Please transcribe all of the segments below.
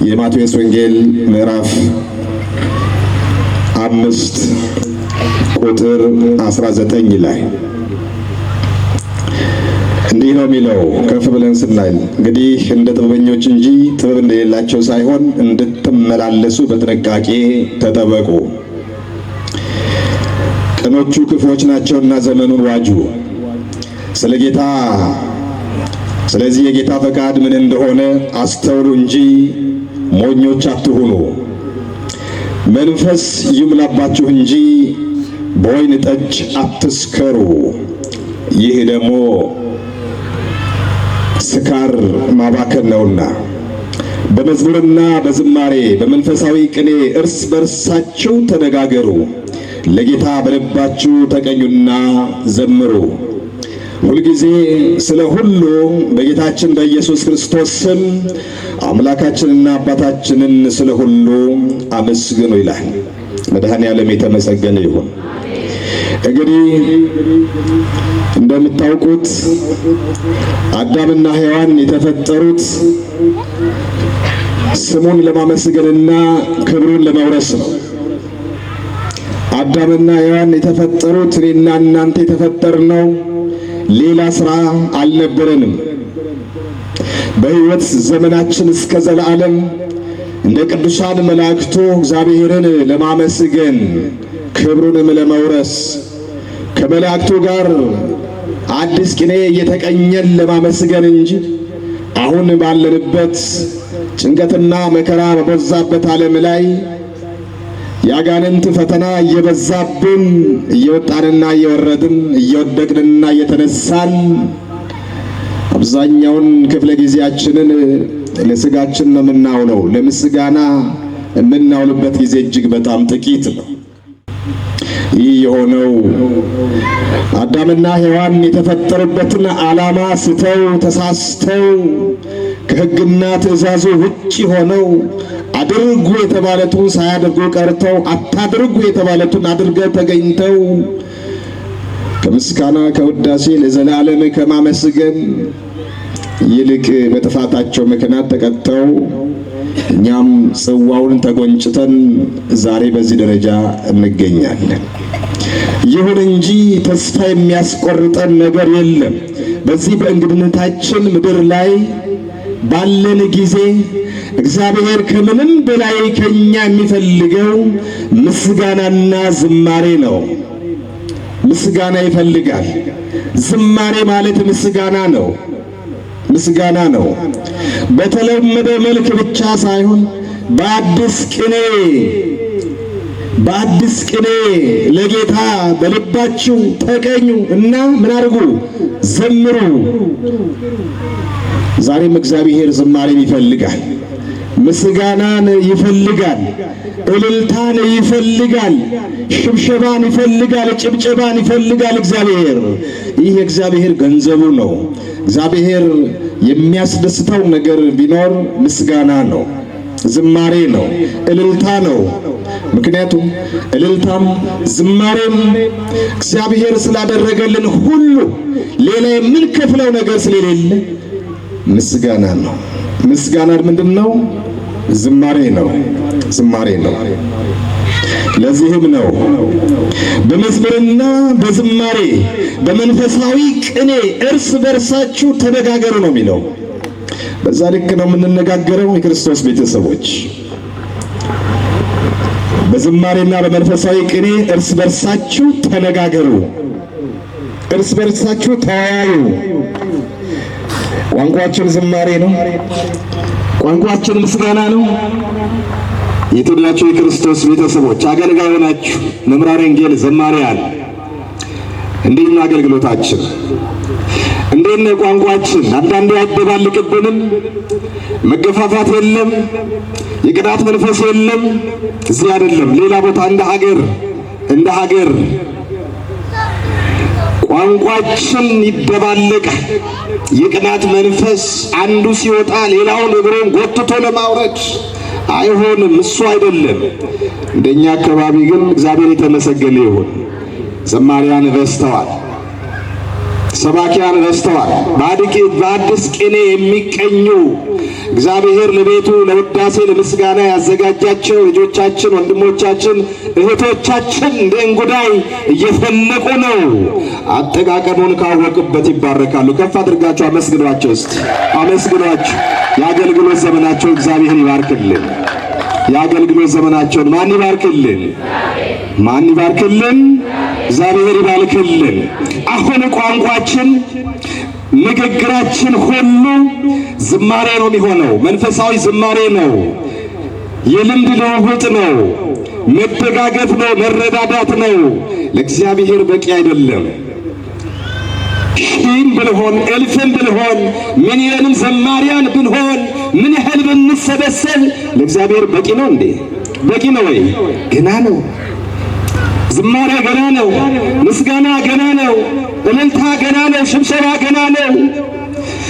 የማቴዎስ ወንጌል ምዕራፍ 5 ቁጥር 19 ላይ እንዲህ ነው የሚለው። ከፍ ብለን ስናይ እንግዲህ እንደ ጥበበኞች እንጂ ጥበብ እንደሌላቸው ሳይሆን እንድትመላለሱ በጥንቃቄ ተጠበቁ። ቀኖቹ ክፉዎች ናቸውና ዘመኑን ዋጁ። ስለዚህ የጌታ ፈቃድ ምን እንደሆነ አስተውሉ እንጂ ሞኞች አትሁኑ። መንፈስ ይሙላባችሁ እንጂ በወይን ጠጅ አትስከሩ፣ ይህ ደግሞ ስካር ማባከን ነውና። በመዝሙርና በዝማሬ በመንፈሳዊ ቅኔ እርስ በርሳችሁ ተነጋገሩ፣ ለጌታ በልባችሁ ተቀኙና ዘምሩ። ሁልጊዜ ስለ ሁሉ በጌታችን በኢየሱስ ክርስቶስ ስም አምላካችንና አባታችንን ስለ ሁሉ አመስግኑ ይላል። መድኃኔዓለም የተመሰገነ ይሁን። እንግዲህ እንደምታውቁት አዳምና ሔዋን የተፈጠሩት ስሙን ለማመስገንና ክብሩን ለመውረስ ነው። አዳምና ሔዋን የተፈጠሩት እኔና እናንተ የተፈጠርነው ሌላ ስራ አልነበረንም። በሕይወት ዘመናችን እስከ ዘላለም እንደ ቅዱሳን መላእክቱ እግዚአብሔርን ለማመስገን ክብሩንም ለመውረስ ከመላእክቱ ጋር አዲስ ቅኔ እየተቀኘን ለማመስገን እንጂ አሁን ባለንበት ጭንቀትና መከራ በበዛበት ዓለም ላይ ያጋንንት ፈተና እየበዛብን እየወጣንና እየወረድን እየወደቅንና እየተነሳን አብዛኛውን ክፍለ ጊዜያችንን ለስጋችን ነው የምናውለው። ለምስጋና የምናውልበት ጊዜ እጅግ በጣም ጥቂት ነው። ይህ የሆነው አዳምና ሔዋን የተፈጠሩበትን ዓላማ ስተው ተሳስተው ከሕግና ትእዛዙ ውጪ ሆነው አድርጉ የተባሉትን ሳያደርጉ ቀርተው አታድርጉ የተባሉትን አድርገው ተገኝተው ከምስጋና ከውዳሴ ለዘላለም ከማመስገን ይልቅ በጥፋታቸው ምክንያት ተቀጥተው እኛም ጽዋውን ተጎንጭተን ዛሬ በዚህ ደረጃ እንገኛለን። ይሁን እንጂ ተስፋ የሚያስቆርጠን ነገር የለም። በዚህ በእንግድነታችን ምድር ላይ ባለን ጊዜ እግዚአብሔር ከምንም በላይ ከኛ የሚፈልገው ምስጋናና ዝማሬ ነው። ምስጋና ይፈልጋል። ዝማሬ ማለት ምስጋና ነው። ምስጋና ነው። በተለመደ መልክ ብቻ ሳይሆን በአዲስ ቅኔ ለጌታ በልባችሁ ተቀኙ እና ምን አድርጉ? ዘምሩ። ዛሬም እግዚአብሔር ዝማሬን ይፈልጋል። ምስጋናን ይፈልጋል። እልልታን ይፈልጋል። ሽብሸባን ይፈልጋል። ጭብጨባን ይፈልጋል። እግዚአብሔር ይህ የእግዚአብሔር ገንዘቡ ነው። እግዚአብሔር የሚያስደስተው ነገር ቢኖር ምስጋና ነው፣ ዝማሬ ነው፣ እልልታ ነው። ምክንያቱም እልልታም ዝማሬም እግዚአብሔር ስላደረገልን ሁሉ ሌላ የምንከፍለው ነገር ስለሌለ ምስጋና ነው። ምስጋና ምንድን ነው? ዝማሬ ነው። ዝማሬ ነው። ለዚህም ነው በመዝሙርና በዝማሬ በመንፈሳዊ ቅኔ እርስ በርሳችሁ ተነጋገሩ ነው የሚለው። በዛ ልክ ነው የምንነጋገረው የክርስቶስ ቤተሰቦች። በዝማሬና በመንፈሳዊ ቅኔ እርስ በርሳችሁ ተነጋገሩ፣ እርስ በርሳችሁ ተወያዩ። ቋንቋችን ዝማሬ ነው። ቋንቋችን ምስጋና ነው። የተወደዳችሁ የክርስቶስ ቤተሰቦች አገልጋይ ናችሁ፣ መምህራነ ወንጌል፣ ዘማሪያን እንዴት ነው አገልግሎታችን? እንዴት ነው ቋንቋችን? አንዳንዴ አይደባልቅብንም? መገፋፋት የለም፣ የቅናት መንፈስ የለም። እዚህ አይደለም፣ ሌላ ቦታ እንደ ሀገር ቋንቋችን ይደባለቃል። የቅናት መንፈስ አንዱ ሲወጣ ሌላውን እግሩን ጎትቶ ለማውረድ አይሆንም። እሱ አይደለም። እንደኛ አካባቢ ግን እግዚአብሔር የተመሰገነ ይሁን፣ ዘማሪያን በዝተዋል። ሰባኪያን በዝተዋል። በአዲስ ቅኔ የሚቀኙ እግዚአብሔር ለቤቱ ለውዳሴ ለምስጋና ያዘጋጃቸው ልጆቻችን፣ ወንድሞቻችን፣ እህቶቻችን እንደ እንጉዳይ እየፈለቁ ነው። አጠቃቀሙን ካወቁበት ይባረካሉ። ከፍ አድርጋቸው አመስግኗቸው። እስቲ አመስግኗቸው። የአገልግሎት ዘመናቸው እግዚአብሔር ይባርክልን። የአገልግሎት ዘመናቸውን ማን ይባርክልን? ማን ይባርክልን? እግዚአብሔር ይባርክልን። አሁን ቋንቋችን ንግግራችን ሁሉ ዝማሬ ነው የሚሆነው። መንፈሳዊ ዝማሬ ነው። የልምድ ልውውጥ ነው። መደጋገፍ ነው። መረዳዳት ነው። ለእግዚአብሔር በቂ አይደለም። ሺህም ብንሆን እልፍም ብንሆን ሚሊዮንም ዘማሪያን ብንሆን ምን ያህል ብንሰበሰብ ለእግዚአብሔር በቂ ነው እንዴ? በቂ ነው ወይ? ገና ነው። ዝማሬ ገና ነው። ምስጋና ገና ነው። እልልታ ገና ነው። ሽብሸባ ገና ነው።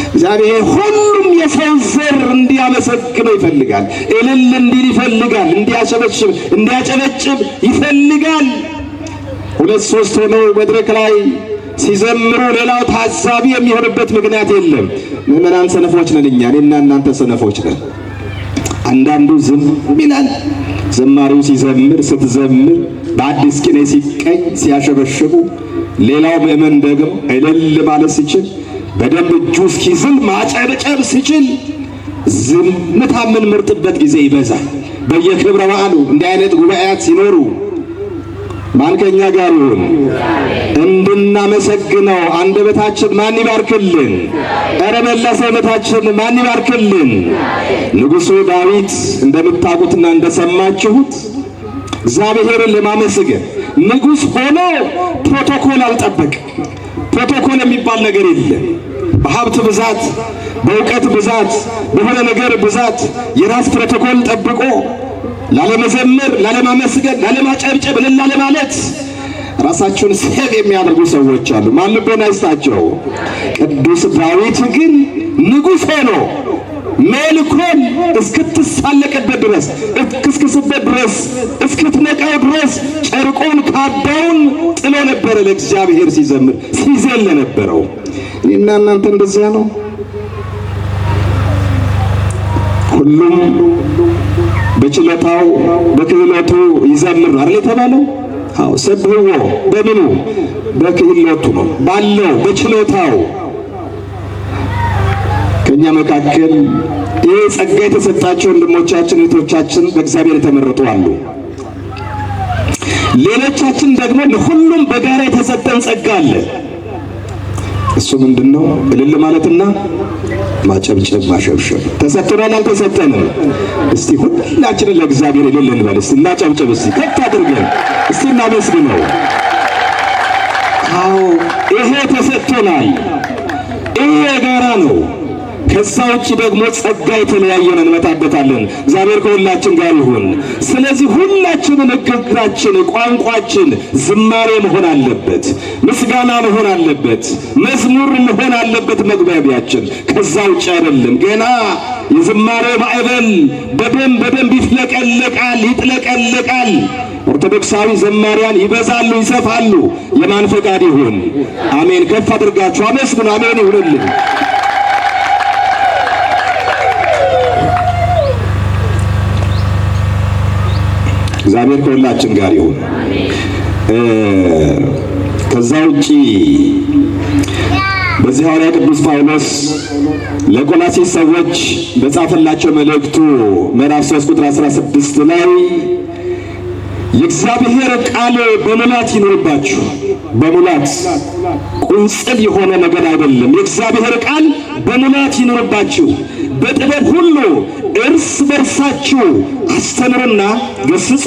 እግዚአብሔር ሁሉም የሰው ዘር እንዲያመሰግነው ይፈልጋል። እልል እንዲል ይፈልጋል። እንዲያጨበጭብ ይፈልጋል። ሁለት ሶስት ሆነው መድረክ ላይ ሲዘምሩ ሌላው ታዛቢ የሚሆንበት ምክንያት የለም። ምዕመናን ሰነፎች ነን እኛ። እኔና እናንተ ሰነፎች ነን። አንዳንዱ ዝም ይላል። ዘማሪው ሲዘምር ስትዘምር በአዲስ ቅኔ ሲቀኝ ሲያሸበሽቡ፣ ሌላው ምእመን ደግሞ እልል ማለት ሲችል በደንብ እጁ እስኪዝል ማጨብጨብ ሲችል ዝምታ የምንመርጥበት ጊዜ ይበዛል። በየክብረ በዓሉ እንዲህ አይነት ጉባኤያት ሲኖሩ ማን ከኛ ጋር ይሁን? እንድናመሰግነው አንደበታችን ማን ይባርክልን? ኧረ መላ ሰውነታችን ማን ይባርክልን? ንጉሡ ዳዊት እንደምታውቁትና እንደሰማችሁት እግዚአብሔርን ለማመስገን ንጉሥ ሆኖ ፕሮቶኮል አልጠበቅም። ፕሮቶኮል የሚባል ነገር የለም። በሀብት ብዛት፣ በእውቀት ብዛት፣ በሆነ ነገር ብዛት የራስ ፕሮቶኮል ጠብቆ ላለመዘመር፣ ላለማመስገን፣ ላለማጨብጨብ፣ ላለማለት ራሳቸውን ሴቭ የሚያደርጉ ሰዎች አሉ። ማን ልቦና ይስጣቸው። ቅዱስ ዳዊት ግን ንጉሥ ሆኖ መልኮን እስክትሳለቅበት ድረስ እስክትስበት ድረስ እስክትነቃው ድረስ ጨርቁን ካባውን ጥሎ ነበረ ለእግዚአብሔር ሲዘምር ሲዘል ነበረው። እኔና እናንተ እንደዚያ ነው። ሁሉም በችሎታው በክህሎቱ ይዘምር አይደል የተባለው? አዎ፣ ሰብህዎ በምኑ በክህሎቱ ነው ባለው በችሎታው። ከኛ መካከል ይህ ጸጋ የተሰጣቸው ወንድሞቻችን እህቶቻችን በእግዚአብሔር የተመረጡ አሉ። ሌሎቻችን ደግሞ ለሁሉም በጋራ የተሰጠን ጸጋ አለ። እሱ ምንድነው? እልል ማለትና ማጨብጨብ ማሸብሸብ። ተሰጥቶናል አልተሰጠንም? እስቲ ሁላችንን ለእግዚአብሔር እልል እንበል። እስቲ እናጨብጨብ። እስቲ ከፍ አድርገን እስቲ እናመስግነው። አዎ ይሄ ተሰጥቶናል። ይሄ የጋራ ነው። ከዛ ውጭ ደግሞ ጸጋ የተለያየን እንመጣበታለን። እግዚአብሔር ከሁላችን ጋር ይሁን። ስለዚህ ሁላችን ንግግራችን፣ ቋንቋችን ዝማሬ መሆን አለበት፣ ምስጋና መሆን አለበት፣ መዝሙር መሆን አለበት መግባቢያችን። ከዛ ውጭ አይደለም። ገና የዝማሬ ማዕበል በደንብ ይፍለቀለቃል፣ ይጥለቀለቃል። ኦርቶዶክሳዊ ዘማሪያን ይበዛሉ፣ ይሰፋሉ። የማን ፈቃድ ይሁን? አሜን። ከፍ አድርጋችሁ አመስግኑ። አሜን ይሁንልን። እግዚአብሔር ከሁላችን ጋር ይሁን። ከዛ ውጪ በዚህ ሐዋርያ ቅዱስ ጳውሎስ ለቆላስይስ ሰዎች በጻፈላቸው መልእክቱ ምዕራፍ 3 ቁጥር 16 ላይ የእግዚአብሔር ቃል በሙላት ይኖርባችሁ። በሙላት ቁንጽል የሆነ ነገር አይደለም። የእግዚአብሔር ቃል በሙላት ይኖርባችሁ፣ በጥበብ ሁሉ እርስ በርሳችሁ አስተምሩና ገስጹ፣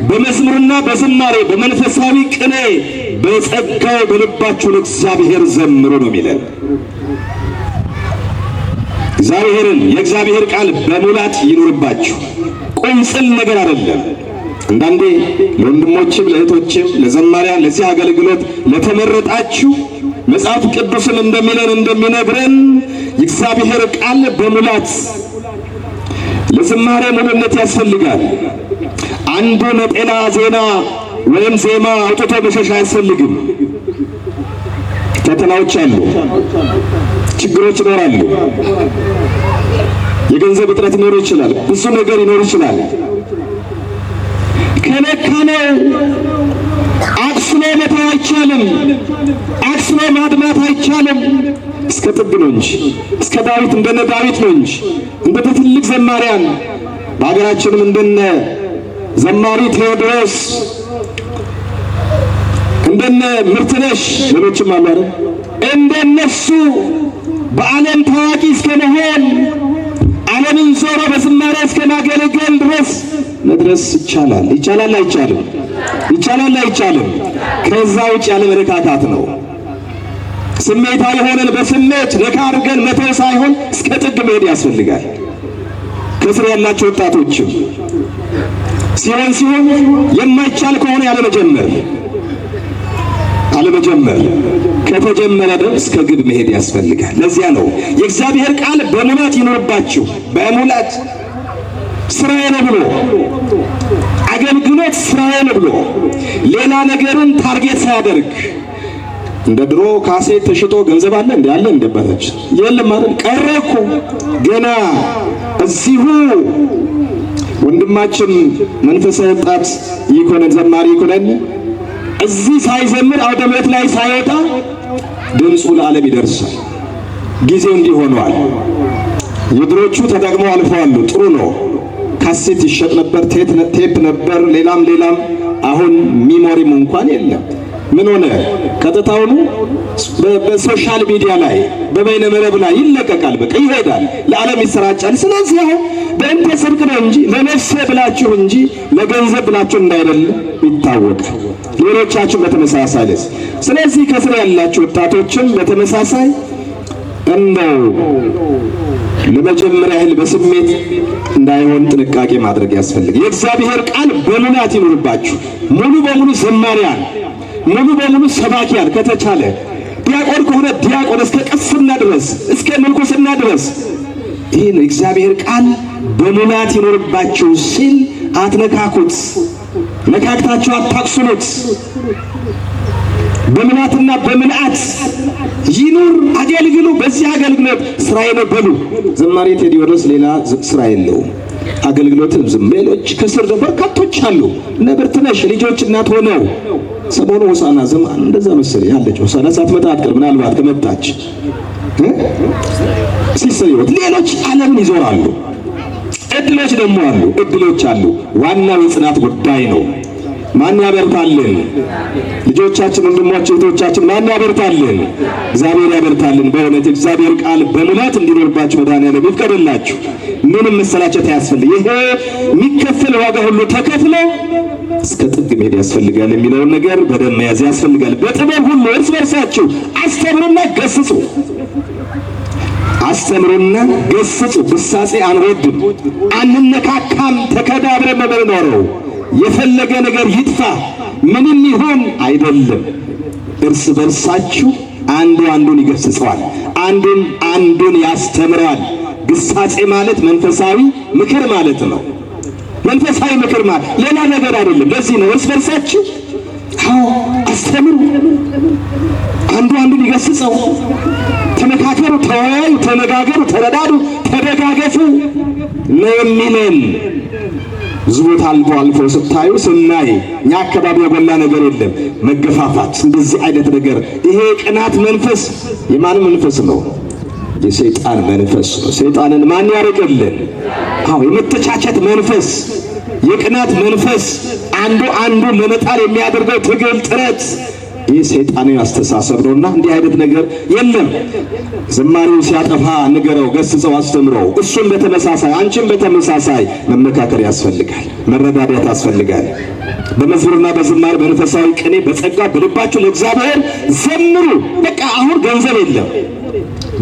በመዝሙርና በዝማሬ በመንፈሳዊ ቅኔ በጸጋው በልባችሁ ለእግዚአብሔር ዘምሩ ነው የሚለን። እግዚአብሔርን የእግዚአብሔር ቃል በሙላት ይኖርባችሁ። ቁንጽል ነገር አይደለም። አንዳንዴ ለወንድሞችም ለእህቶችም ለዘማሪያን ለዚህ አገልግሎት ለተመረጣችሁ መጽሐፍ ቅዱስን እንደሚነግረን የእግዚአብሔር ቃል በሙላት ለዝማሬ ሙሉነት ያስፈልጋል። አንዱ ነጠላ ዜና ወይም ዜማ አውጥቶ መሸሽ አያስፈልግም። ፈተናዎች አሉ፣ ችግሮች ይኖራሉ። የገንዘብ እጥረት ሊኖር ይችላል፣ ብዙ ነገር ሊኖር ይችላል። ከነካነው አቅስሎ መተው አይቻልም፣ አቅስሎ ማድማት አይቻልም። እስከ ጥግ ነው እንጂ እስከ ዳዊት እንደነ ዳዊት ነው እንጂ እንደ ትልቅ ዘማሪያን በሀገራችንም እንደነ ዘማሪ ቴዎድሮስ እንደነ ምርትነሽ ሌሎችም አሉ አይደል? እንደነሱ በዓለም ታዋቂ እስከመሆን ዓለምን ዞሮ በዝማሬ እስከማገልገል ድረስ መድረስ ይቻላል። ይቻላል አይቻልም? ይቻላል አይቻልም? ከዛ ውጭ ያለ መረካካት ነው። ስሜታዊ ሆነን በስሜት ነካ አድርገን መተው ሳይሆን እስከ ጥግ መሄድ ያስፈልጋል። ከስር ያላቸው ወጣቶችም ሲሆን የማይቻል ከሆነ ያለመጀመር ከተጀመረ ደግሞ እስከ ግብ መሄድ ያስፈልጋል። ለዚያ ነው የእግዚአብሔር ቃል በሙላት ይኖርባችሁ። በሙላት ስራዬ ነው ብሎ አገልግሎት ስራዬ ነው ብሎ ሌላ ነገርን ታርጌት ሳያደርግ እንደ ድሮ ካሴት ተሽጦ ገንዘብ አለ እንዴ? አለ እንደባታች የለም ማለት ቀረ እኮ። ገና እዚሁ ወንድማችን መንፈሳዊ ወጣት ይኮነን ዘማሪ ይኮነን እዚህ ሳይዘምር አውደ ምሕረት ላይ ሳይወጣ ድምፁ ለዓለም ይደርሳል። ጊዜው እንዲህ ሆኗል። የድሮቹ ተጠቅመው አልፈዋል። ጥሩ ነው። ካሴት ይሸጥ ነበር፣ ቴፕ ነበር፣ ሌላም አሁን ሚሞሪም እንኳን የለም። ምን ሆነ? ቀጥታውኑ በሶሻል ሚዲያ ላይ በበይነ መረብ ላይ ይለቀቃል። በቃ ይሄዳል፣ ለዓለም ይሰራጫል። ስለዚህ አሁን በእንተ ጽድቅ ነው እንጂ ለነፍሴ ብላችሁ እንጂ ለገንዘብ ብላችሁ እንዳይደለ ይታወቃል። ሌሎቻችሁ በተመሳሳይ ለዚህ ስለዚህ ከስር ያላችሁ ወጣቶችን በተመሳሳይ እንደው ለመጀመሪያ ያህል በስሜት እንዳይሆን ጥንቃቄ ማድረግ ያስፈልጋል። የእግዚአብሔር ቃል በሙላት ይኑርባችሁ። ሙሉ በሙሉ ዘማሪያን፣ ሙሉ በሙሉ ሰባኪያን፣ ከተቻለ ዲያቆን ከሆነ ዲያቆን እስከ ቅስና ድረስ እስከ ምንኩስና ድረስ ይሄ ነው እግዚአብሔር ቃል በሙላት ይኖርባችሁ ሲል አትነካኩት፣ ነካክታችሁ አታቅሱት። በሙላትና በምልአት ይኑር፣ አገልግሉ። በዚህ አገልግሎት ስራዬ ነው በሉ። ዘማሪ ቴዎድሮስ ሌላ ስራ የለውም። አገልግሎትም ዝም ሌሎች ከስር በርካቶች አሉ። ነብርትነሽ ልጆች እናት ሆነው ሰሞኑ ሆሳና ዘማን እንደዛ መሰለኝ ያለች ሆሳና ሳትመጣ አትቀር። ምናልባት ከመጣች ሲሰዩት ሌሎች ዓለምን ይዞራሉ። እድሎች ደግሞ አሉ፣ እድሎች አሉ። ዋናው የጽናት ጉዳይ ነው። ማን ያበርታልን? ልጆቻችን፣ ወንድሞቻችን፣ እህቶቻችን ማን ያበርታልን? እግዚአብሔር ያበርታልን። በእውነት እግዚአብሔር ቃል በሙላት እንዲኖርባችሁ መድኃኒዓለም ይፍቀድላችሁ። ምንም መሰላቸት አያስፈልግ። ይሄ የሚከፈል ዋጋ ሁሉ ተከፍሎ እስከ ጥግ መሄድ ያስፈልጋል የሚለውን ነገር በደንብ መያዝ ያስፈልጋል። በጥበብ ሁሉ እርስ በርሳችሁ አስተምሩና ገስጹ። አስተምሩና ገስጹ። ብሳጼ አንወድም፣ አንነካካም፣ ተከባብረን መኖረው የፈለገ ነገር ይጥፋ ምንም ይሁን አይደለም። እርስ በርሳችሁ አንዱ አንዱን ይገስጸዋል፣ አንዱን ያስተምራል። ግሳጼ ማለት መንፈሳዊ ምክር ማለት ነው። መንፈሳዊ ምክር ማለት ሌላ ነገር አይደለም። ለዚህ ነው እርስ በርሳችሁ አስተምሩ፣ አንዱን ይገስጸው። ተመካከሩ፣ ተወያዩ፣ ተነጋገሩ፣ ተረዳዱ፣ ተደጋገፉ ነው የሚለን። ዝቦት አልፎ ስታዩ ስናይ እኛ አካባቢ የጎላ ነገር የለም። መገፋፋት፣ እንደዚህ አይነት ነገር ይሄ ቅናት መንፈስ የማን መንፈስ ነው? የሰይጣን መንፈስ ነው። ሰይጣንን ማን ያርቅልን? የመተቻቸት መንፈስ፣ የቅናት መንፈስ፣ አንዱን ለመጣል የሚያደርገው ትግል፣ ጥረት ይህ ሰይጣናዊ አስተሳሰብ ነውና እንዲህ አይነት ነገር የለም። ዘማሪው ሲያጠፋ ንገረው፣ ገስጸው፣ አስተምረው። እሱን በተመሳሳይ አንቺም በተመሳሳይ መመካከር ያስፈልጋል፣ መረዳዳት ያስፈልጋል። በመዝሙርና በዝማሬ መንፈሳዊ ቅኔ በጸጋ በልባችሁ ለእግዚአብሔር ዘምሩ። በቃ አሁን ገንዘብ የለም።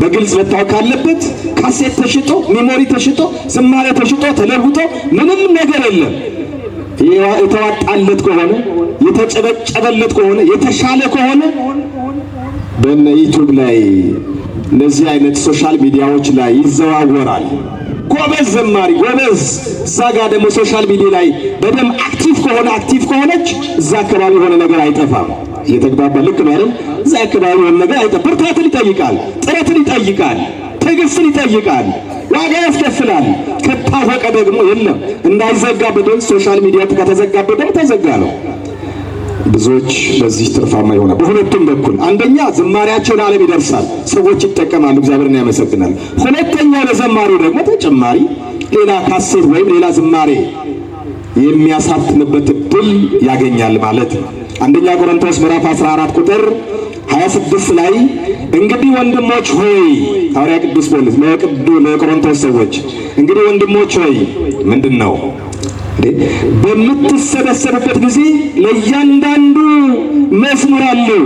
በግልጽ መታወቅ ካለበት ካሴት ተሽጦ፣ ሚሞሪ ተሽጦ፣ ዝማሬ ተሽጦ ተለውጦ ምንም ነገር የለም። የተዋጣለት ከሆነ የተጨበጨበለት ከሆነ የተሻለ ከሆነ በእነ ዩቲዩብ ላይ እነዚህ አይነት ሶሻል ሚዲያዎች ላይ ይዘዋወራል። ጎበዝ ዘማሪ ጎበዝ፣ እዛ ጋር ደግሞ ሶሻል ሚዲያ ላይ በደንብ አክቲቭ ከሆነች እዛ አካባቢ የሆነ ነገር አይጠፋም። እየተግባባ ልክ ነው አይደል? እዛ አካባቢ የሆነ ነገር አይተ ብርታትን ይጠይቃል፣ ጥረትን ይጠይቃል፣ ትዕግስትን ይጠይቃል፣ ዋጋ ያስከፍላል። ከታወቀ ደግሞ የለም እንዳይዘጋበት ሶሻል ሚዲያ ከተዘጋበት ደግሞ ተዘጋ ነው። ብዙዎች በዚህ ትርፋማ ይሆናል። በሁለቱም በኩል አንደኛ ዝማሬያቸው ለዓለም ይደርሳል፣ ሰዎች ይጠቀማሉ፣ እግዚአብሔርን ያመሰግናል። ሁለተኛ ለዘማሪው ደግሞ ተጨማሪ ሌላ ካሴት ወይም ሌላ ዝማሬ የሚያሳትምበት እድል ያገኛል ማለት ነው። አንደኛ ቆሮንቶስ ምዕራፍ 14 ቁጥር 26 ላይ እንግዲህ ወንድሞች ሆይ ሐዋርያ ቅዱስ ጳውሎስ ለቆሮንቶስ ሰዎች እንግዲህ ወንድሞች ሆይ ምንድን ነው በምትሰበሰቡበት ጊዜ ለእያንዳንዱ መዝሙር አለው፣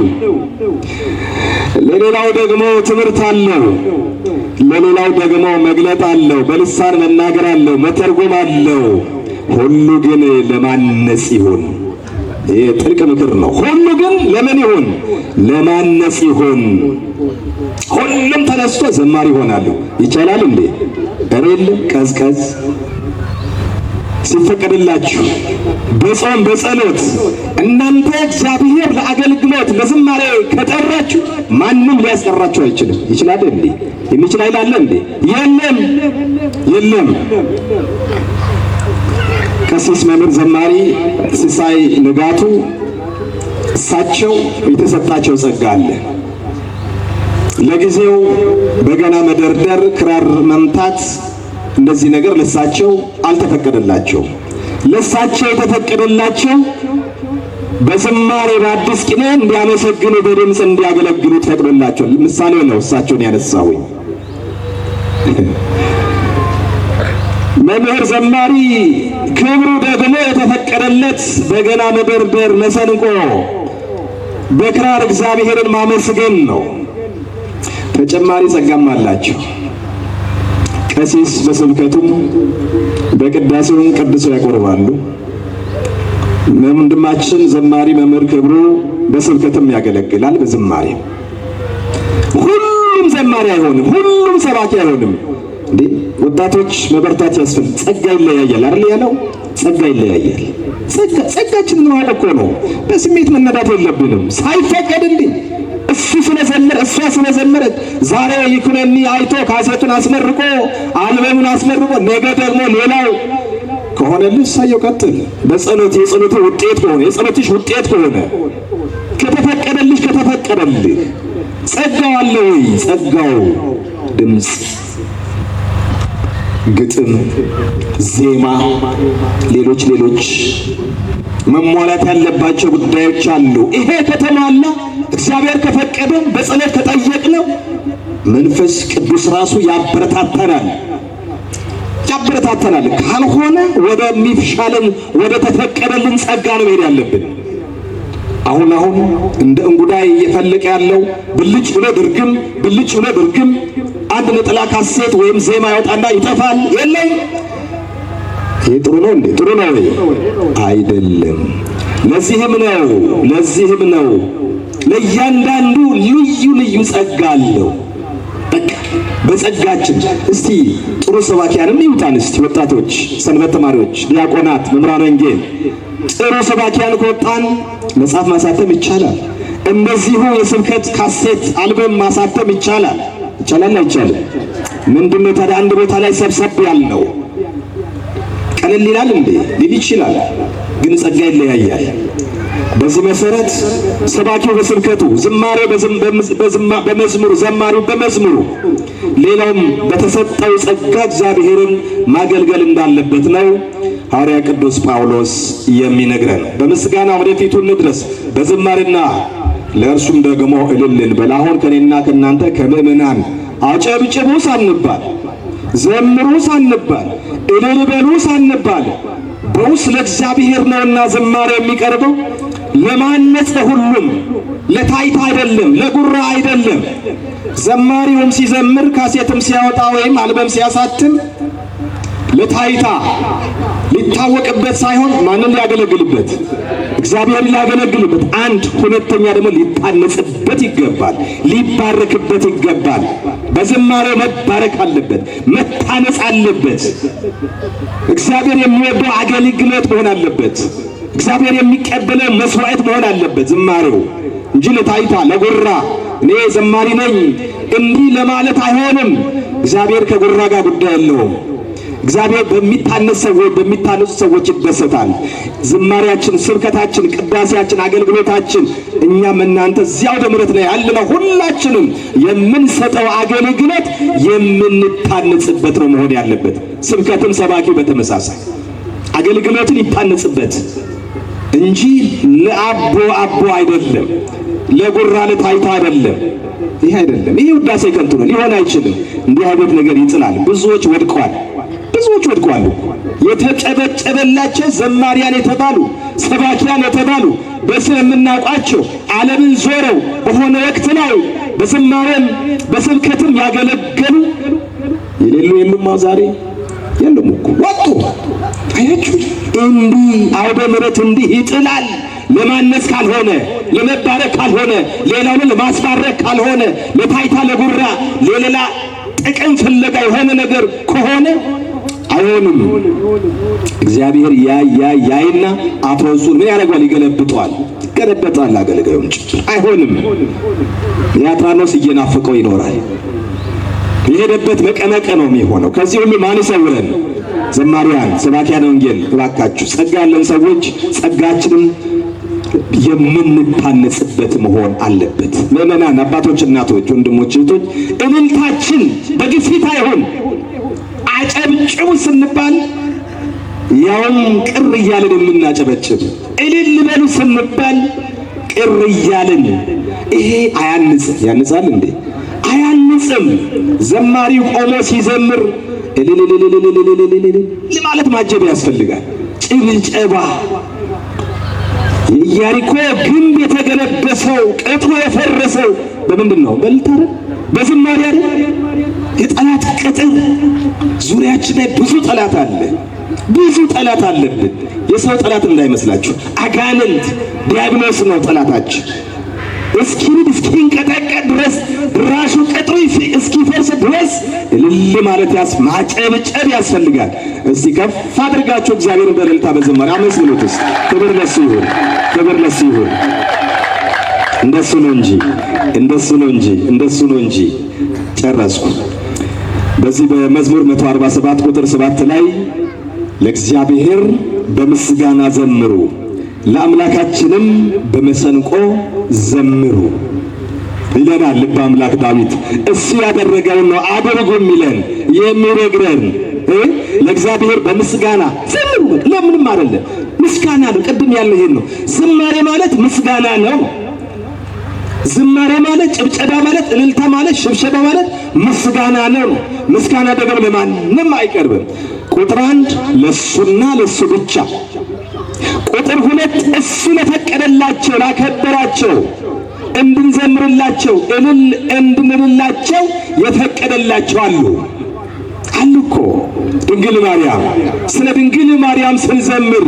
ለሌላው ደግሞ ትምህርት አለው፣ ለሌላው ደግሞ መግለጥ አለው፣ በልሳን መናገር አለው፣ መተርጎም አለው። ሁሉ ግን ለማነጽ ይሁን። ይህ ጥልቅ ምክር ነው። ሁሉ ግን ለምን ይሁን? ለማነጽ ይሁን። ሁሉም ተነስቶ ዘማሪ ይሆናሉ። ይቻላል እንዴ? እሬል ቀዝቀዝ ሲፈቀድላችሁ በጾም በጸሎት እናንተ እግዚአብሔር ለአገልግሎት ለዝማሬ ከጠራችሁ ማንም ሊያስቀራችሁ አይችልም። ይችላል እንዴ? የሚችል ኃይል አለ እንዴ? የለም፣ የለም። ቀሲስ መምህር ዘማሪ ሲሳይ ንጋቱ እሳቸው የተሰጣቸው ጸጋ አለ። ለጊዜው በገና መደርደር፣ ክራር መምታት እንደዚህ ነገር ለሳቸው አልተፈቀደላቸው። ለሳቸው የተፈቀደላቸው በዝማሬ በአዲስ ቅኔ እንዲያመሰግኑ በድምፅ እንዲያገለግሉ ተፈቅዶላቸው ምሳሌ ነው እሳቸውን ያነሳሁኝ። መምህር ዘማሪ ክብሩ ደግሞ የተፈቀደለት በገና መደርደር፣ መሰንቆ፣ በክራር እግዚአብሔርን ማመስገን ነው። ተጨማሪ ጸጋም አላቸው። ቀሲስ በስብከቱም በቅዳሴውም ቀድሰው ያቆርባሉ። ወንድማችን ዘማሪ መምህር ክብሩ በስብከትም ያገለግላል፣ በዝማሬ። ሁሉም ዘማሪ አይሆንም፣ ሁሉም ሰባኪ አይሆንም። እንዴ ወጣቶች መበርታት ያስፈልጋል። ጸጋ ይለያያል አይደል ያለው? ጸጋ ይለያያል። ጸጋችንን ማወቅ እኮ ነው። በስሜት መነዳት የለብንም። ሳይፈቀድ እንዴ እሱ ስለዘመረ እሷ ስለዘመረች ዛሬ ይኩነኒ አይቶ ካሴቱን አስመርቆ አልበሙን አስመርቆ ነገ ደግሞ ሌላው ከሆነልህ እሳየው ቀጥል። በጸሎት የጸሎቱ ውጤት ከሆነ የጸሎትሽ ውጤት ከሆነ ከተፈቀደልሽ ከተፈቀደልህ ጸጋው አለ ወይ? ጸጋው ድምፅ፣ ግጥም፣ ዜማ፣ ሌሎች መሟላት ያለባቸው ጉዳዮች አሉ። ይሄ ከተሟላ እግዚአብሔር ከፈቀደ በጸሎት ከጠየቅነው መንፈስ ቅዱስ ራሱ ያበረታተናል። ካልሆነ ወደሚሻለን ወደ ተፈቀደልን ጸጋ ነው መሄድ ያለብን። አሁን እንደ እንጉዳይ እየፈለቀ ያለው ብልጭ ብሎ ድርግም አንድ ነጠላ ካሴት ወይም ዜማ ያወጣና ይጠፋል። የለም። ይሄ ጥሩ ነው እንዴ? ጥሩ ነው አይደለም። ለዚህም ነው ለእያንዳንዱ ልዩ ጸጋ አለው። በቃ በጸጋችን እስቲ ጥሩ ሰባኪያንም ይውጣን። እስቲ ወጣቶች፣ ሰንበት ተማሪዎች፣ ዲያቆናት፣ መምህራን ወንጌል ጥሩ ሰባኪያን ከወጣን መጽሐፍ ማሳተም ይቻላል። እንደዚሁ የስብከት ካሴት አልበም ማሳተም ይቻላል። አይቻልም? ምንድነው ታዲያ አንድ ቦታ ላይ ሰብሰብ ያልነው? ቀለል ይላል እንዴ? ሊል ይችላል፣ ግን ጸጋ ይለያያል። በዚህ መሰረት ሰባኪው በስብከቱ፣ ዝማሬው በመዝሙሩ፣ ዘማሪው በመዝሙሩ፣ ሌላውም በተሰጠው ጸጋ እግዚአብሔርን ማገልገል እንዳለበት ነው ሐዋርያ ቅዱስ ጳውሎስ የሚነግረን። በምስጋና ወደፊቱ እንድረስ በዝማሬና ለእርሱም ደግሞ እልል እንበል። አሁን ከኔና ከናንተ ከምእመናን አጨብጭቡ ሳንባል፣ ዘምሩ ሳንባል፣ እልል በሉ ሳንባል በውስጥ ለእግዚአብሔር ነውና ዝማሬ የሚቀርበው ለማነጽ ለሁሉም ለታይታ አይደለም፣ ለጉራ አይደለም። ዘማሪውም ሲዘምር ካሴትም ሲያወጣ ወይም አልበም ሲያሳትም ለታይታ ሊታወቅበት ሳይሆን ማንን ሊያገለግልበት? እግዚአብሔር ሊያገለግልበት። አንድ ሁለተኛ ደግሞ ሊታነጽበት ይገባል፣ ሊባረክበት ይገባል። በዝማሬ መባረክ አለበት፣ መታነጽ አለበት። እግዚአብሔር የሚወደው አገልግሎት መሆን አለበት። እግዚአብሔር የሚቀበለው መስዋዕት መሆን አለበት ዝማሬው። እንጂ ለታይታ ለጉራ እኔ ዘማሪ ነኝ እንዲህ ለማለት አይሆንም። እግዚአብሔር ከጉራ ጋር ጉዳይ የለውም። እግዚአብሔር በሚታነጹ ሰዎች ይደሰታል። ዝማሬያችን፣ ስብከታችን፣ ቅዳሴያችን፣ አገልግሎታችን እኛም እናንተ እዚያው ደምረት ላይ ያለነው ሁላችንም የምንሰጠው አገልግሎት የምንታነጽበት ነው መሆን ያለበት። ስብከትም ሰባኪው በተመሳሳይ አገልግሎትን ይታነጽበት እንጂ ለአቦ አይደለም፣ ለጉራ ለታይታ አይደለም። ይህ አይደለም። ይህ ውዳሴ ከንቱ ነው፣ ሊሆን አይችልም። እንዲህ አይነት ነገር ይጥላል። ብዙዎች ወድቀዋል። የተጨበጨበላቸው ዘማሪያን የተባሉ ሰባኪያን የተባሉ በስም የምናውቃቸው ዓለምን ዞረው በሆነ ወቅት ላይ በዝማሬም በስብከትም ያገለገሉ የሌሉ የሉማ። ዛሬ የሉም እኮ ወጡ። አያችሁ፣ እንዲህ አውደ ምሕረት እንዲህ ይጥላል። ለማነስ ካልሆነ፣ ለመባረክ ካልሆነ፣ ሌላውን ለማስባረክ ካልሆነ፣ ለታይታ ለጉራ ለሌላ ጥቅም ፍለጋ የሆነ ነገር ከሆነ አይሆንም። እግዚአብሔር ያይና አፍሮሱን ምን ያደርጋል? ይገለብጠዋል፣ ይገለበጣል። አገልጋዩን ጭምር አይሆንም። ያትራኖስ እየናፈቀው ይኖራል። የሄደበት መቀመቀ ነው የሚሆነው። ከዚህ ሁሉ ማን ይሰውረን? ዘማሪያን፣ ሰባኪያን ወንጌል እባካችሁ ጸጋ ያለን ሰዎች ጸጋችንን የምንታነጽበት መሆን አለበት። ምዕመናን፣ አባቶች፣ እናቶች፣ ወንድሞች፣ እህቶች እልልታችን በግፊት አይሆን። አጨብጭቡ ስንባል ያውም ቅር እያልን የምናጨበጭብ፣ እልል በሉ ስንባል ቅር እያልን፣ ይሄ አያንጽም። ያንጻል እንዴ? አያንጽም። ዘማሪው ቆሞ ሲዘምር እልል ማለት ማጀብ ያስፈልጋል። ጭብጨባ። የኢያሪኮ ግንብ የተገነበሰው ቅጥሩ የፈረሰው በምንድን ነው? በልታረ በዝማሬ አይደል? የጠላት ቅጥር ዙሪያችን ላይ ብዙ ጠላት አለ። ብዙ ጠላት አለብን። የሰው ጠላት እንዳይመስላችሁ፣ አጋንንት ዲያብሎስ ነው ጠላታችን። እስኪንቀጠቀጥ ድረስ ድራሹ ቅጥሩ እስኪፈርስ ድረስ እልል ማለት ማጨብጨብ ያስፈልጋል። እስቲ ከፍ አድርጋችሁ እግዚአብሔርን በእልልታ በዝማሬ አመስግኑት። ክብር ለሱ ይሁን፣ ክብር ለሱ ይሁን። እንደሱ ነው እንጂ ጨረስኩ። በዚህ በመዝሙር 147 ቁጥር 7 ላይ ለእግዚአብሔር በምስጋና ዘምሩ፣ ለአምላካችንም በመሰንቆ ዘምሩ ይለናል ልበ አምላክ ዳዊት። እሱ ያደረገውን ነው አድርጉ የሚለን የሚነግረን። ለእግዚአብሔር በምስጋና ዘምሩ። ለምንም አይደለም፣ ምስጋና ነው። ቅድም ያለው ይሄን ነው። ዝማሬ ማለት ምስጋና ነው። ዝማሬ ማለት ጭብጨባ ማለት እልልታ ማለት ሽብሸባ ማለት ምስጋና ነው። ምስጋና ደግሞ ለማንም አይቀርብም። ቁጥር 1 ለሱና ለሱ ብቻ። ቁጥር 2 እሱ ለፈቀደላቸው ላከበራቸው እንድንዘምርላቸው እልል እንድንልላቸው የፈቀደላቸው አሉ እኮ። ድንግል ማርያም፣ ስለ ድንግል ማርያም ስንዘምር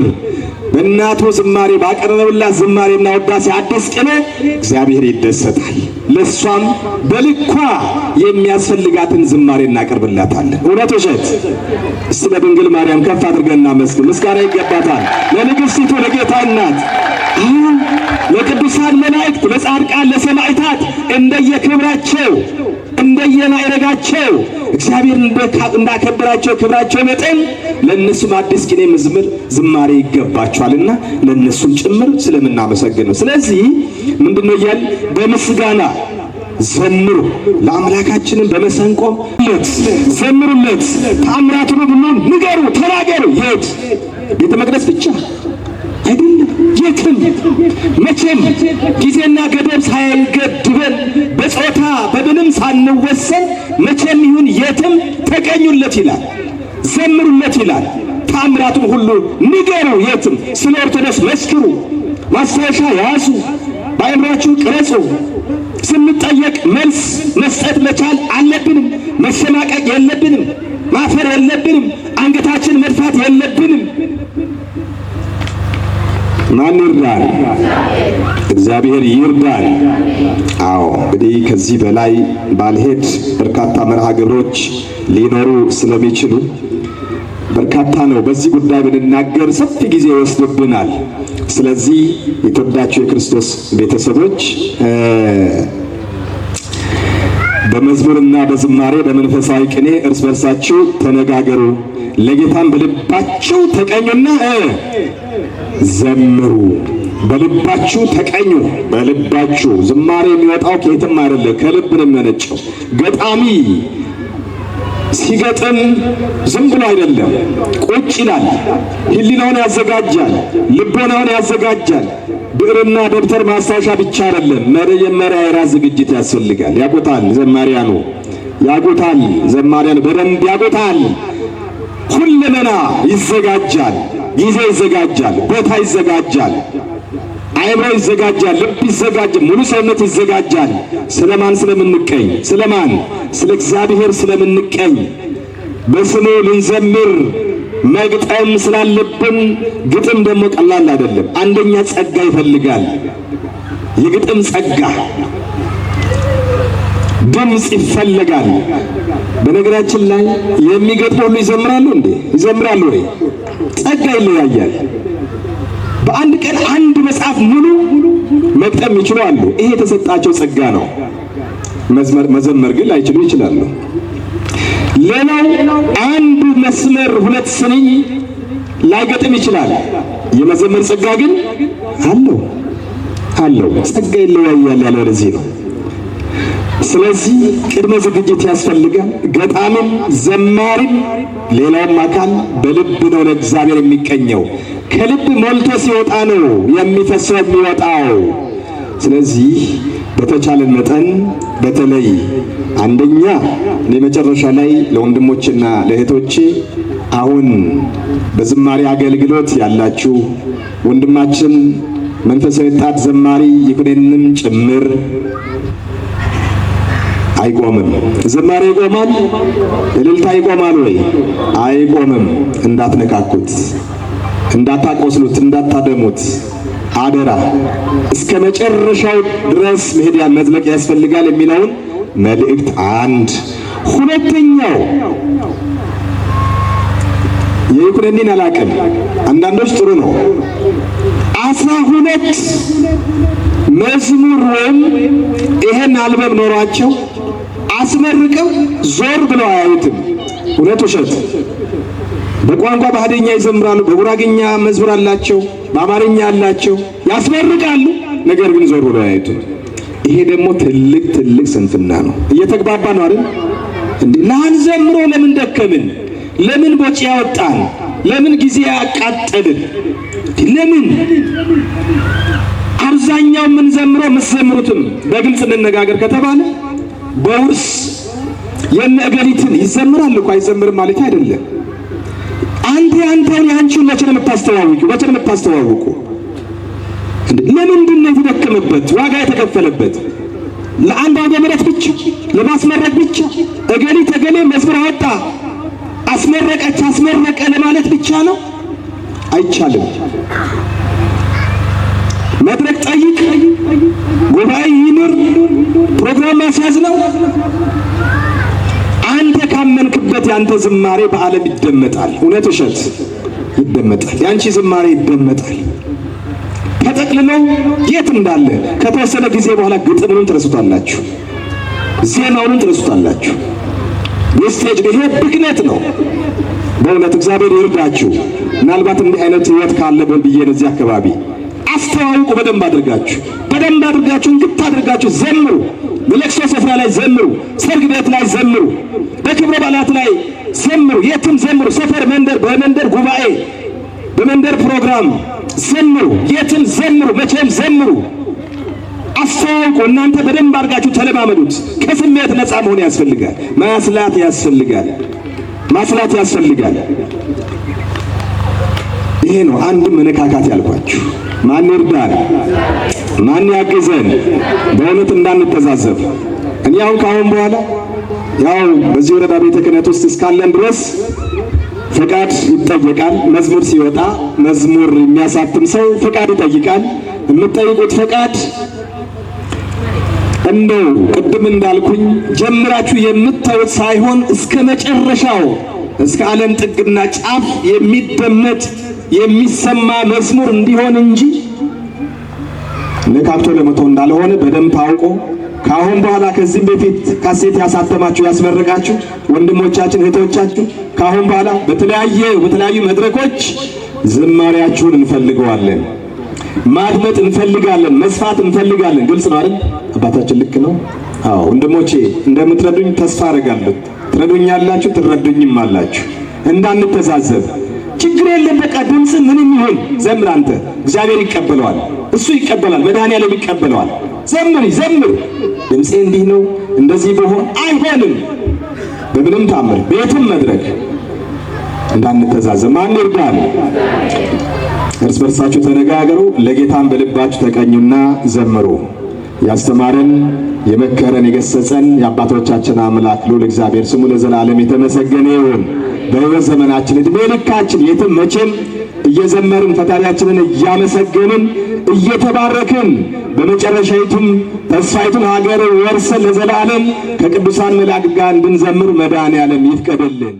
በእናቱ ዝማሬ ባቀረበላት ዝማሬና ውዳሴ አዲስ ቅኔ እግዚአብሔር ይደሰታል። ለሷም በልኳ የሚያስፈልጋትን ዝማሬ እናቀርብላታለን። እውነት ውሸት? ስለ ድንግል ማርያም ከፍ አድርገን እናመስግን። ምስጋና ይገባታል ለንግሥቲቱ ለጌታ እናት፣ ለቅዱሳን መላእክት፣ ለጻድቃን፣ ለሰማዕታት እንደየክብራቸው እንደየማዕረጋቸው እግዚአብሔር እንዳከበራቸው ክብራቸው መጠን ለእነሱም አዲስ ቅኔ መዝሙር ዝማሬ ይገባቸዋልና ለእነሱም ጭምር ስለምናመሰግን ነው። ስለዚህ ምንድነው እያል በምስጋና ዘምሩ፣ ለአምላካችንን በመሰንቆ ዘምሩለት፣ ተአምራቱን ሁሉ ንገሩ፣ ተናገሩ። የት ቤተ መቅደስ ብቻ አይደለም፣ የትም መቼም ጊዜና ገደብ ሳይገድበን በጾታ በምንም ሳንወሰን መቼም ይሁን የትም ተገኙለት ይላል፣ ዘምሩለት ይላል። ተአምራቱን ሁሉ ንገሩ፣ የትም ስለ ኦርቶዶክስ መስክሩ፣ ማስታወሻ ያዙ፣ በአእምሯችሁ ቅረጹ። ስንጠየቅ መልስ መስጠት መቻል አለብንም። መሸማቀቅ የለብንም፣ ማፈር የለብንም፣ አንገታችን መድፋት የለብንም። ማን ይርዳል? እግዚአብሔር ይርዳል። አዎ እንግዲህ ከዚህ በላይ ባልሄድ በርካታ መርሃ ግብሮች ሊኖሩ ስለሚችሉ በርካታ ነው። በዚህ ጉዳይ ብንናገር ሰፊ ጊዜ ይወስድብናል። ስለዚህ የተወዳችሁ የክርስቶስ ቤተሰቦች በመዝሙርና በዝማሬ በመንፈሳዊ ቅኔ እርስ በርሳችሁ ተነጋገሩ፣ ለጌታም በልባችሁ ተቀኙና ዘምሩ። በልባችሁ ተቀኙ። በልባችሁ ዝማሬ የሚወጣው ከየትም አይደለም፣ ከልብ ነው የሚመነጨው። ገጣሚ ሲገጥም ዝም ብሎ አይደለም፣ ቁጭ ይላል፣ ሕሊናውን ያዘጋጃል፣ ልቦናውን ያዘጋጃል። ብዕርና ደብተር ማስታወሻ ብቻ አይደለም፣ መጀመሪያ የራስ ዝግጅት ያስፈልጋል። ያጎታል፣ ዘማሪያኑ ያጎታል፣ ዘማሪያኑ በደንብ ያጎታል። ሁለመና ይዘጋጃል፣ ጊዜ ይዘጋጃል፣ ቦታ ይዘጋጃል፣ አይምሮ ይዘጋጃል፣ ልብ ይዘጋጃል፣ ሙሉ ሰውነት ይዘጋጃል። ስለማን ስለምንቀኝ? ስለማን? ስለ እግዚአብሔር ስለምንቀኝ በስሙ ልንዘምር መግጠም ስላለብን። ግጥም ደግሞ ቀላል አይደለም። አንደኛ ጸጋ ይፈልጋል። የግጥም ጸጋ፣ ድምፅ ይፈልጋል። በነገራችን ላይ የሚገጥሙ ሁሉ ይዘምራሉ እንዴ? ይዘምራሉ ወይ? ጸጋ ይለያያል። በአንድ ቀን አንድ መጽሐፍ ሙሉ መግጠም ይችላሉ። ይሄ የተሰጣቸው ጸጋ ነው። መዘመር ግን ላይችሉ ይችላሉ። ሌላው አንድ መስመር ሁለት ስንኝ ላይገጥም ይችላል። የመዘመር ጸጋ ግን አለው። ጸጋ ይለያያል ያለው ለዚህ ነው። ስለዚህ ቅድመ ዝግጅት ያስፈልጋል። ገጣሚም ዘማሪም ሌላውም አካል በልብ ነው ለእግዚአብሔር የሚቀኘው። ከልብ ሞልቶ ሲወጣ ነው የሚፈሰው የሚወጣው። ስለዚህ በተቻለን መጠን በተለይ አንደኛ ለመጨረሻ ላይ ለወንድሞችና ለእህቶቼ አሁን በዝማሬ አገልግሎት ያላችሁ ወንድማችን መንፈሳዊ ወጣት ዘማሪ ይኩነንም ጭምር አይቆምም። ዝማሬ ይቆማል፣ እልልታ ይቆማል ወይ? አይቆምም። እንዳትነካኩት፣ እንዳታቆስሉት፣ እንዳታደሙት አደራ። እስከ መጨረሻው ድረስ መሄድ መዝለቅ ያስፈልጋል የሚለውን መልእክት አንድ። ሁለተኛው የይኩነኒን አላቅም፣ አንዳንዶች ጥሩ ነው 12 መዝሙር ወይም ይሄን አልበም ኖሯቸው አስመርቀው ዞር ብለው አያዩትም። እውነት ውሸት? በቋንቋ በሀዲኛ ይዘምራሉ፣ በጉራግኛ መዝሙር አላቸው፣ በአማርኛ አላቸው፣ ያስመርቃሉ። ነገር ግን ዞር ብለው አያዩትም። ይሄ ደግሞ ትልቅ ስንፍና ነው። እየተግባባ ነው አይደል እንዴ? ላንዘምሮ ለምን ደከምን? ለምን ቦጪ ያወጣን? ለምን ጊዜ ያቃጠልን? ለምን አብዛኛው ምን ዘምረው መስዘምሩትም በግልጽ እንነጋገር ከተባለ በውርስ የነገሊትን ይዘምራል እኮ አይዘምርም ማለት አይደለም። አንተን ያንቺን መቼ ነው የምታስተዋውቁ? መቼ ነው የምታስተዋውቁ? ለምንድን ነው የተደከመበት ዋጋ የተከፈለበት? ለአንድ አውደ ምሕረት ብቻ ለማስመረቅ ብቻ እገሌ መዝሙር አወጣ አስመረቀች አስመረቀ ለማለት ብቻ ነው? አይቻልም። መድረክ ጠይቅ፣ ጉባኤ ይኑር፣ ፕሮግራም ማስያዝ ነው። አንተ ካመንክበት ያንተ ዝማሬ በዓለም ይደመጣል። እውነት ውሸት? ይደመጣል። ያንቺ ዝማሬ ይደመጣል። ተጠቅልለው የት እንዳለ ከተወሰነ ጊዜ በኋላ ግጥሙን ትረሱታላችሁ፣ ዜማውን ትረሱታላችሁ። የስቴጅ ይሄ ብክነት ነው። በእውነት እግዚአብሔር ይርዳችሁ። ምናልባት እንዲህ አይነት ህይወት ካለብን ብዬ ነው። እዚህ አካባቢ አስተዋውቁ። በደንብ አድርጋችሁ እንግት አድርጋችሁ ዘምሩ። በለቅሶ ስፍራ ላይ ዘምሩ፣ ሰርግ ቤት ላይ ዘምሩ፣ በክብረ በዓላት ላይ ዘምሩ፣ የትም ዘምሩ። ሰፈር፣ መንደር፣ በመንደር ጉባኤ፣ በመንደር ፕሮግራም ዘምሩ፣ የትም ዘምሩ፣ መቼም ዘምሩ። አስተዋውቁ። እናንተ በደንብ አድርጋችሁ ተለማመዱት። ከስሜት ነፃ መሆን ያስፈልጋል። ማስላት ያስፈልጋል። ይሄ ነው አንድ መነካካት ያልኳችሁ። ማን ይርዳን? ማን ያግዘን? በእውነት እንዳንተዛዘብ። እኔ አሁን ካሁን በኋላ ያው በዚህ ወረዳ ቤተ ክህነት ውስጥ እስካለን ድረስ ፈቃድ ይጠየቃል። መዝሙር ሲወጣ መዝሙር የሚያሳትም ሰው ፈቃድ ይጠይቃል። የምትጠይቁት ፈቃድ እንደው ቅድም እንዳልኩኝ ጀምራችሁ የምታዩት ሳይሆን እስከ መጨረሻው እስከ ዓለም ጥግና ጫፍ የሚደመጥ የሚሰማ መዝሙር እንዲሆን እንጂ ነካክቶ ለመተው እንዳልሆነ በደንብ ታውቆ ከአሁን በኋላ ከዚህም በፊት ካሴት ያሳተማችሁ ያስመረቃችሁ ወንድሞቻችን እህቶቻችሁ ከአሁን በኋላ በተለያዩ መድረኮች ዝማሬያችሁን እንፈልገዋለን፣ ማድመጥ እንፈልጋለን፣ መስፋት እንፈልጋለን። ግልጽ ነው አይደል? አባታችን ልክ ነው። አዎ ወንድሞቼ እንደምትረዱኝ ተስፋ አደርጋለሁ። ትረዱኛላችሁ፣ ትረዱኝም አላችሁ። እንዳንተዛዘብ ችግር የለም። በቃ ድምጽ ምንም ይሁን ዘምር። አንተ እግዚአብሔር ይቀበለዋል፣ እሱ ይቀበላል፣ መድኃኒዓለም ይቀበለዋል። ዘምር ዘምር። ድምጼ እንዲህ ነው እንደዚህ በሆን አይሆንም። በምንም ታምር ቤትም መድረክ እንዳንተዛዘብ። ማን ይርዳል? እርስ በርሳችሁ ተነጋገሩ፣ ለጌታም በልባችሁ ተቀኙና ዘምሩ። ያስተማረን የመከረን የገሰጸን የአባቶቻችን አምላክ ልዑል እግዚአብሔር ስሙ ለዘላለም የተመሰገነ ይሁን። በሕይወት ዘመናችን ዕድሜ ልካችን የትም መቼም እየዘመርን ፈጣሪያችንን እያመሰገንን እየተባረክን በመጨረሻይቱም ተስፋይቱን ሀገር ወርሰን ለዘላለም ከቅዱሳን መላእክት ጋር እንድንዘምር መድኃኔዓለም ይፍቀድልን።